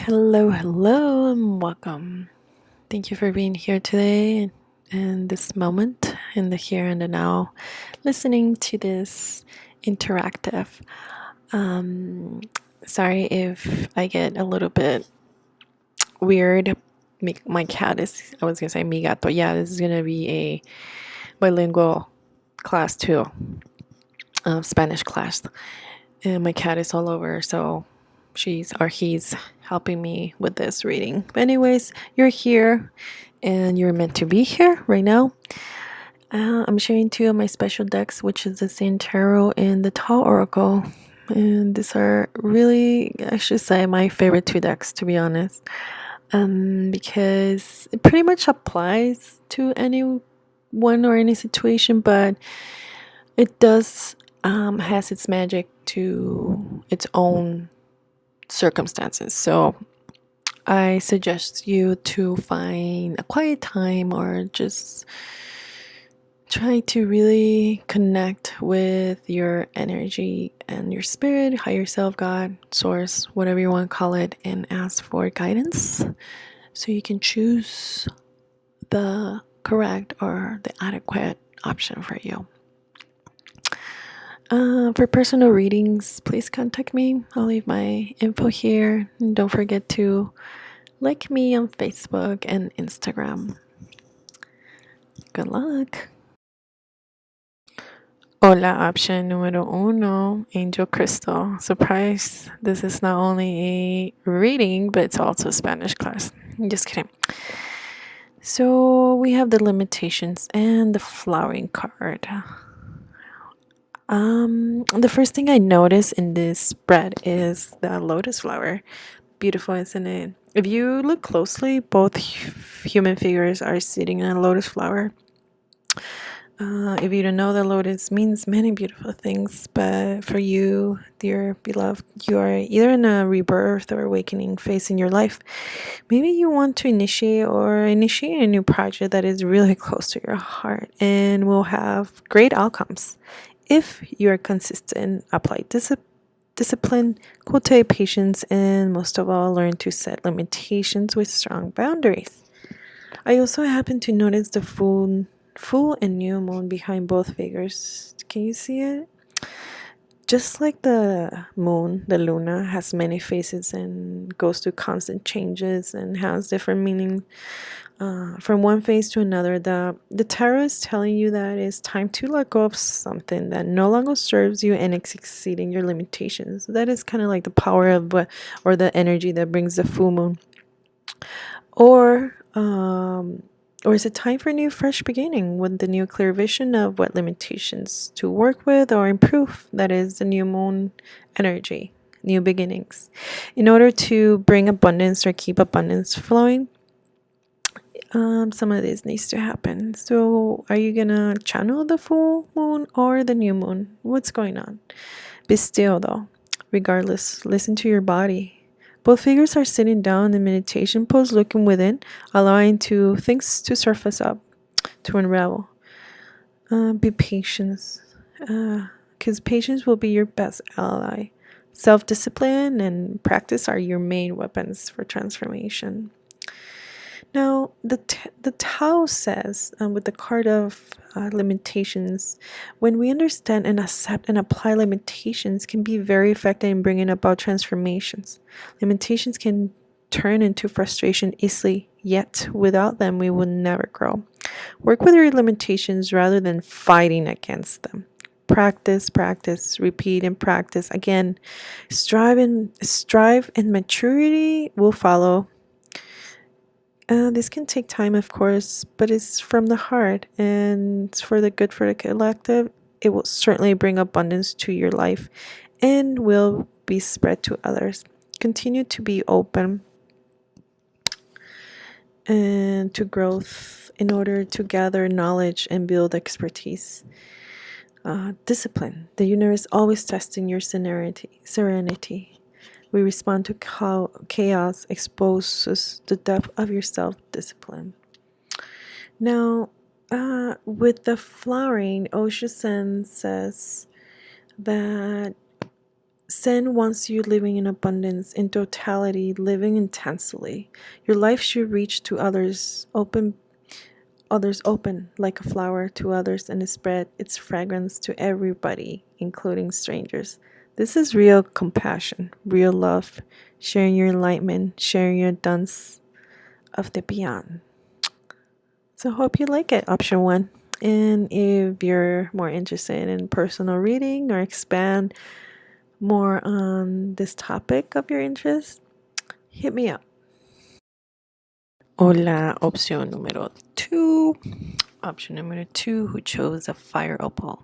Hello, and welcome. Thank you for being here today and this moment in the here and the now, listening to this interactive. Um, Sorry if I get a little bit weird. My cat is, I was gonna say mi gato. Yeah, this is gonna be a bilingual class too, Spanish class. And my cat is all over, so he's helping me with this reading. But anyways, you're here and you're meant to be here right now. I'm sharing two of my special decks, which is the Saint Tarot and the Tao Oracle. And these are really, I should say, my favorite two decks, to be honest, because it pretty much applies to any one or any situation, but it does has its magic to its own circumstances. So I suggest you to find a quiet time or just try to really connect with your energy and your spirit, higher self, God, source, whatever you want to call it, and ask for guidance so you can choose the correct or the adequate option for you. For personal readings, please contact me. I'll leave my info here. And don't forget to like me on Facebook and Instagram. Good luck. Hola, option número uno, Angel Crystal. Surprise, this is not only a reading, but it's also a Spanish class. I'm just kidding. So we have the limitations and the flowering card. The first thing I notice in this spread is the lotus flower. Beautiful, isn't it? If you look closely, both human figures are sitting in a lotus flower. If you don't know, the lotus means many beautiful things, but for you, dear beloved, you are either in a rebirth or awakening phase in your life. Maybe you want to initiate a new project that is really close to your heart and will have great outcomes if you are consistent, apply discipline, cultivate patience, and most of all, learn to set limitations with strong boundaries. I also happen to notice the full and new moon behind both figures. Can you see it? Just like the moon, the Luna has many faces and goes through constant changes and has different meaning from one phase to another. The tarot is telling you that it's time to let go of something that no longer serves you and it's exceeding your limitations. That is kind of like the power of or the energy that brings the full moon. Or or is it time for a new fresh beginning with the new clear vision of what limitations to work with or improve? That is the new moon energy, new beginnings. In order to bring abundance or keep abundance flowing, some of this needs to happen. So, are you gonna channel the full moon or the new moon? What's going on? Be still though. Regardless, listen to your body. Both figures are sitting down in meditation pose, looking within, allowing things to surface up, to unravel. Be patient, because patience will be your best ally. Self-discipline and practice are your main weapons for transformation. Now, the Tao says, with the card of limitations, when we understand and accept and apply limitations, can be very effective in bringing about transformations. Limitations can turn into frustration easily, yet without them, we will never grow. Work with your limitations rather than fighting against them. Practice, practice, repeat, and practice. Again, strive and maturity will follow. This can take time, of course, but it's from the heart and it's for the good for the collective. It will certainly bring abundance to your life and will be spread to others. Continue to be open and to growth in order to gather knowledge and build expertise. Discipline. The universe always testing your serenity. We respond to chaos exposes the depth of your self-discipline. Now, with the flowering, Osho Sen says that Zen wants you living in abundance, in totality, living intensely. Your life should reach to others open like a flower to others and spread its fragrance to everybody, including strangers. This is real compassion, real love, sharing your enlightenment, sharing your dance of the beyond. So hope you like it, option one. And if you're more interested in personal reading or expand more on this topic of your interest, hit me up. Hola, opción número two. Option number two, who chose a fire opal.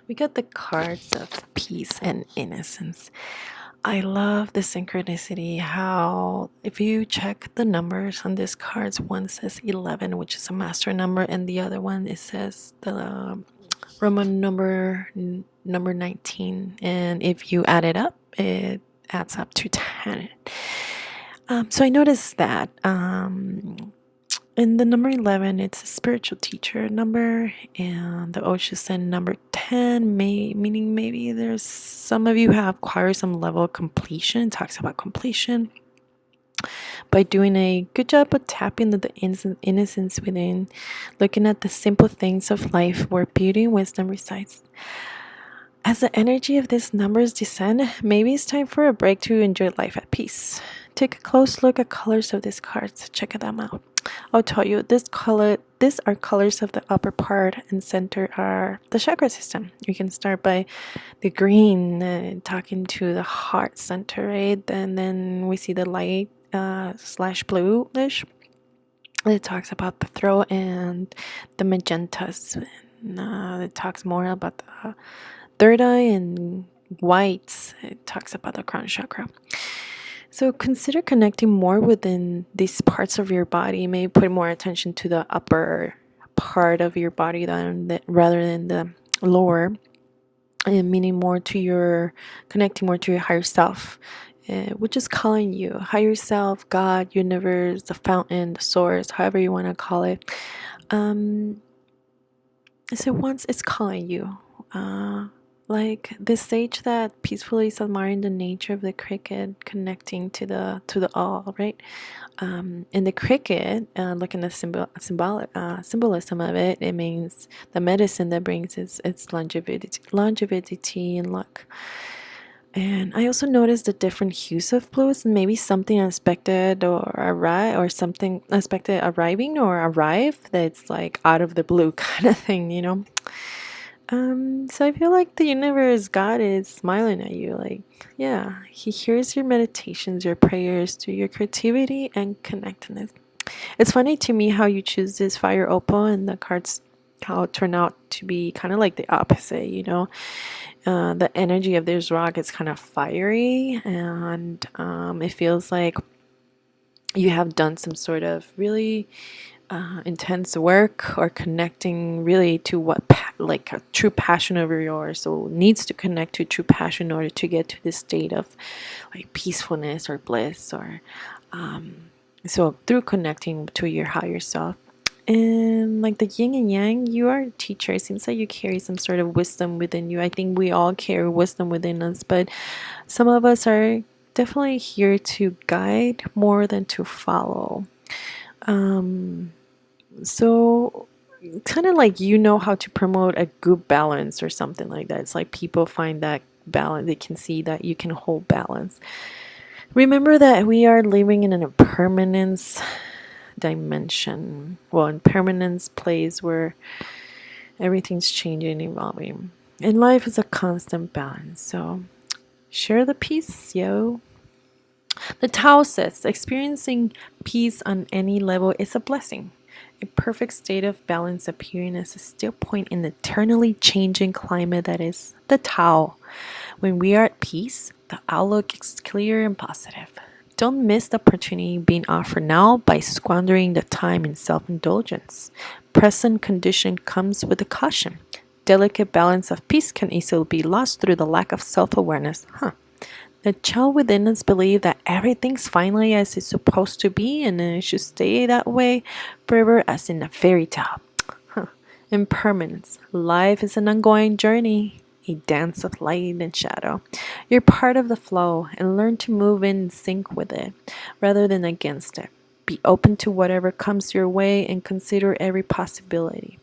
We got the cards of peace and innocence. I love the synchronicity, how if you check the numbers on these cards, one says 11, which is a master number, and the other one it says the Roman number 19, and if you add it up, it adds up to 10. So I noticed that in the number 11, it's a spiritual teacher number, and the Oshisen number 10, meaning maybe there's some of you have acquired some level of completion. It talks about completion by doing a good job of tapping the innocence within, looking at the simple things of life where beauty and wisdom resides. As the energy of these numbers descend, maybe it's time for a break to enjoy life at peace. Take a close look at colors of these cards. Check them out. I'll tell you, these are colors of the upper part and center are the chakra system. You can start by the green, talking to the heart center, right? And then we see the light slash bluish. It talks about the throat, and the magentas. It talks more about the third eye, and whites. It talks about the crown chakra. So consider connecting more within these parts of your body. Maybe put more attention to the upper part of your body rather than the lower, and meaning more to your connecting more to your higher self, which is calling you higher self, God, universe, the fountain, the source, however you want to call it. So once it's calling you. Like this sage that peacefully is admiring the nature of the cricket, connecting to the all, right? In the cricket, looking at the symbolism of it, it means the medicine that brings its longevity and luck. And I also noticed the different hues of blues, and maybe something unexpected or something unexpected arriving or arrive that's like out of the blue kind of thing, you know. So I feel like the universe, God is smiling at you. Like, yeah, He hears your meditations, your prayers, to your creativity and connectedness. It's funny to me how you choose this fire opal and the cards how it turn out to be kind of like the opposite, you know. The energy of this rock is kind of fiery, and it feels like you have done some sort of really intense work or connecting really to what like a true passion of yours, so needs to connect to true passion in order to get to this state of like peacefulness or bliss, or so through connecting to your higher self. And like the yin and yang, you are a teacher. It seems like you carry some sort of wisdom within you. I think we all carry wisdom within us, but some of us are definitely here to guide more than to follow. So kind of like you know how to promote a good balance or something like that. It's like people find that balance, they can see that you can hold balance. Remember that we are living in an impermanence dimension. Well, impermanence place where everything's changing and evolving. And life is a constant balance. So share the peace, yo. The Tao says experiencing peace on any level is a blessing. A perfect state of balance appearing as a still point in the eternally changing climate that is the Tao. When we are at peace, the outlook is clear and positive. Don't miss the opportunity being offered now by squandering the time in self-indulgence. Present condition comes with a caution. Delicate balance of peace can easily be lost through the lack of self-awareness. The child within us believe that everything's finally as it's supposed to be, and it should stay that way forever as in a fairy tale. Impermanence. Life is an ongoing journey. a dance of light and shadow. You're part of the flow and learn to move in sync with it rather than against it. Be open to whatever comes your way and consider every possibility.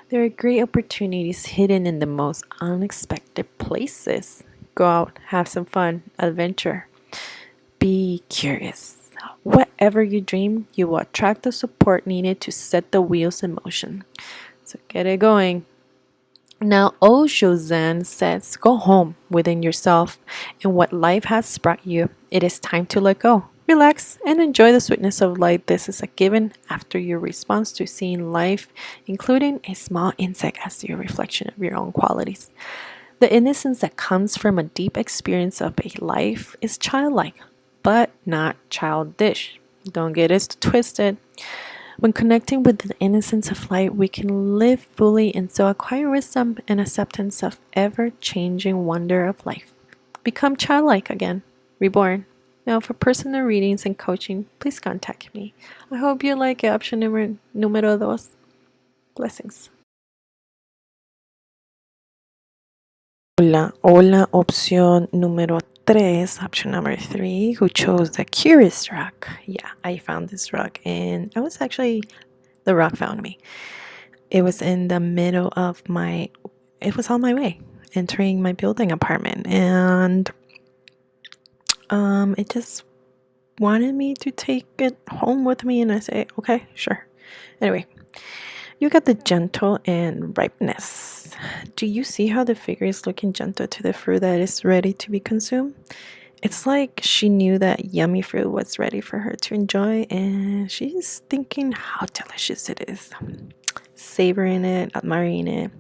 There are great opportunities hidden in the most unexpected places. Go out, have some fun, adventure. Be curious. Whatever you dream, you will attract the support needed to set the wheels in motion. So get it going. Now, Osho Zen says, go home within yourself and what life has brought you. It is time to let go. Relax and enjoy the sweetness of life. This is a given after your response to seeing life, including a small insect as your reflection of your own qualities. The innocence that comes from a deep experience of a life is childlike, but not childish. Don't get it twisted. When connecting with the innocence of light, we can live fully and so acquire wisdom and acceptance of ever-changing wonder of life. Become childlike again, reborn. Now, for personal readings and coaching, please contact me. I hope you like option número dos. Blessings. Hola, hola, opción número tres, option number three, who chose the curious rock. Yeah, I found this rock and the rock found me. It was in the middle of it was on my way entering my building apartment and it just wanted me to take it home with me and I say, okay, sure. Anyway, you got the gentle and ripeness. Do you see how the figure is looking gentle to the fruit that is ready to be consumed? It's like she knew that yummy fruit was ready for her to enjoy and she's thinking how delicious it is. Savoring it, admiring it.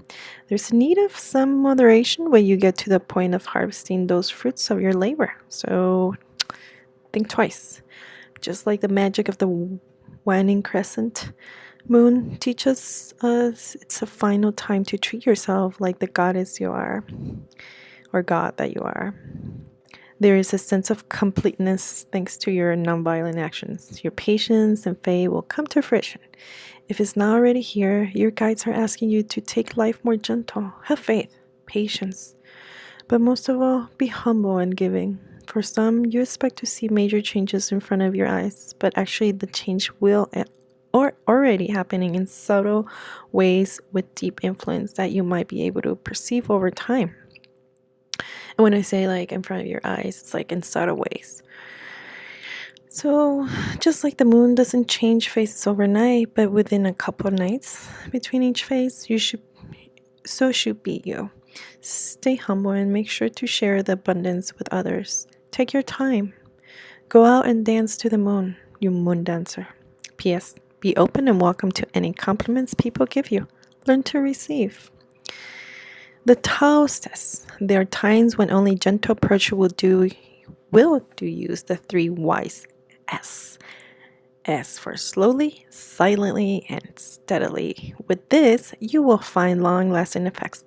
There's a need of some moderation when you get to the point of harvesting those fruits of your labor. So think twice. Just like the magic of the waning crescent moon teaches us, it's a final time to treat yourself like the goddess you are, or god that you are. There is a sense of completeness thanks to your nonviolent actions. Your patience and faith will come to fruition. If it's not already here, your guides are asking you to take life more gentle. Have faith, patience, but most of all, be humble and giving. For some, you expect to see major changes in front of your eyes, but actually the change will or already happening in subtle ways with deep influence that you might be able to perceive over time. And when I say like in front of your eyes, it's like in subtle ways. So just like the moon doesn't change phases overnight, but within a couple of nights between each phase, so should be you. Stay humble and make sure to share the abundance with others. Take your time. Go out and dance to the moon, you moon dancer. P.S. Be open and welcome to any compliments people give you. Learn to receive. The Tao says there are times when only gentle approach will do use the three Y's. S. S for slowly, silently, and steadily. With this, you will find long-lasting effects.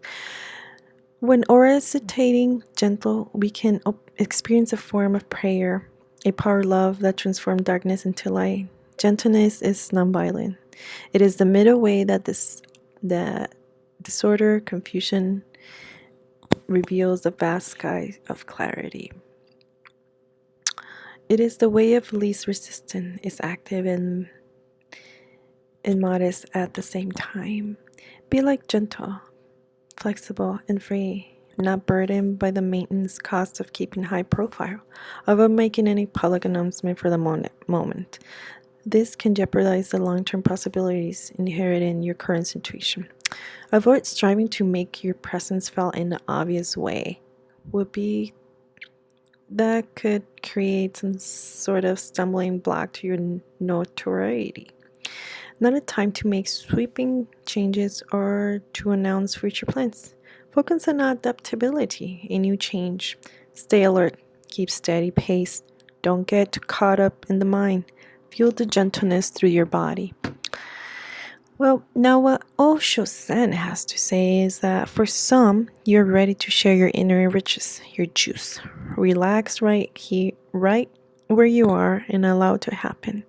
When recitating gentle, we can experience a form of prayer, a power of love that transforms darkness into light. Gentleness is nonviolent. It is the middle way that the disorder, confusion reveals the vast sky of clarity. It is the way of least resistance, is active and modest at the same time. Be like gentle, flexible, and free, not burdened by the maintenance costs of keeping high profile, avoid making any public announcement for the moment. This can jeopardize the long-term possibilities inherent in your current situation. Avoid striving to make your presence felt in an obvious way. That could create some sort of stumbling block to your notoriety. Not a time to make sweeping changes or to announce future plans. Focus on adaptability, a new change. Stay alert, keep steady pace. Don't get too caught up in the mind. Feel the gentleness through your body. Well, now what Osho Zen has to say is that for some, you're ready to share your inner riches, your juice. Relax right where you are and allow it to happen.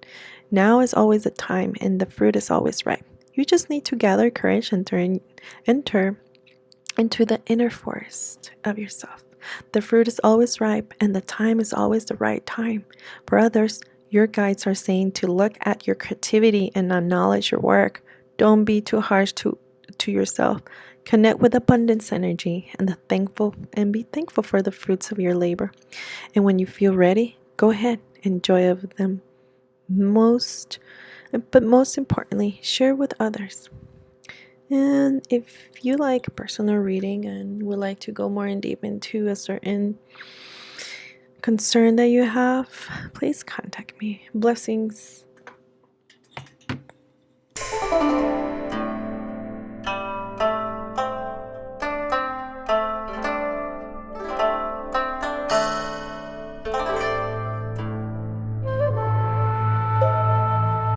Now is always the time and the fruit is always ripe. You just need to gather courage and enter into the inner forest of yourself. The fruit is always ripe, and the time is always the right time. For others, your guides are saying to look at your creativity and acknowledge your work. Don't be too harsh to yourself. Connect with abundance energy and be thankful for the fruits of your labor. And when you feel ready, go ahead, enjoy of them. But most importantly, share with others. And if you like personal reading and would like to go more in deep into a certain concern that you have, please contact me. Blessings.